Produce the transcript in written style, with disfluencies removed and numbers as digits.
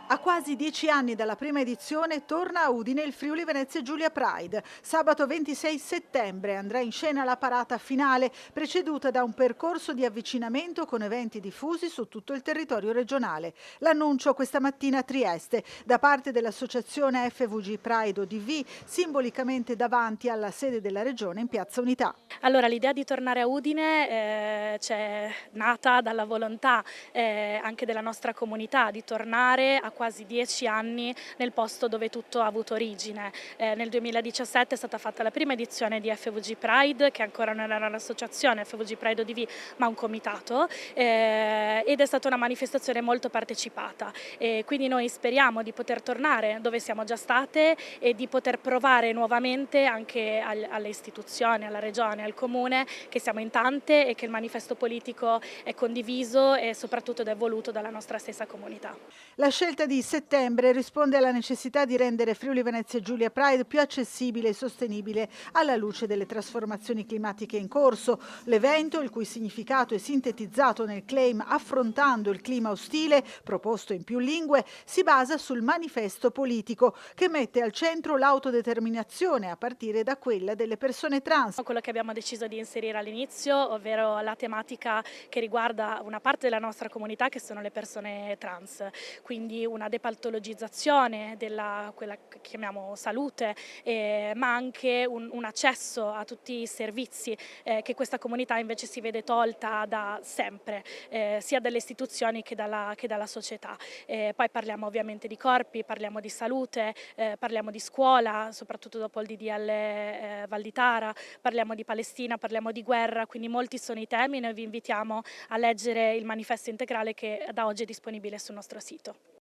A quasi 10 anni dalla prima edizione torna a Udine il Friuli Venezia Giulia Pride. Sabato 26 settembre andrà in scena la parata finale, preceduta da un percorso di avvicinamento con eventi diffusi su tutto il territorio regionale. L'annuncio questa mattina a Trieste da parte dell'associazione FVG Pride ODV, simbolicamente davanti alla sede della regione in Piazza Unità. Allora, l'idea di tornare a Udine c'è nata dalla volontà anche della nostra comunità di tornare a quasi 10 anni nel posto dove tutto ha avuto origine. Nel 2017 è stata fatta la prima edizione di FVG Pride, che ancora non era un'associazione, FVG Pride ODV, ma un comitato, ed è stata una manifestazione molto partecipata. Quindi noi speriamo di poter tornare dove siamo già state e di poter provare nuovamente anche alle istituzioni, alla regione, al comune, che siamo in tante e che il manifesto politico è condiviso e soprattutto ed è voluto dalla nostra stessa comunità. La scelta di settembre risponde alla necessità di rendere Friuli Venezia Giulia Pride più accessibile e sostenibile alla luce delle trasformazioni climatiche in corso. L'evento, il cui significato è sintetizzato nel claim Affrontando il clima ostile, proposto in più lingue, si basa sul manifesto politico che mette al centro l'autodeterminazione a partire da quella delle persone trans. Quello che abbiamo deciso di inserire all'inizio, ovvero la tematica che riguarda una parte della nostra comunità che sono le persone trans, quindi una depatologizzazione della quella che chiamiamo salute, ma anche un accesso a tutti i servizi che questa comunità invece si vede tolta da sempre, sia dalle istituzioni che dalla società. Poi parliamo ovviamente di corpi, parliamo di salute, parliamo di scuola, soprattutto dopo il DDL Val di Tara, parliamo di Palestina, parliamo di guerra, quindi molti sono i temi. Noi vi invitiamo a leggere il manifesto integrale che da oggi è disponibile sul nostro sito.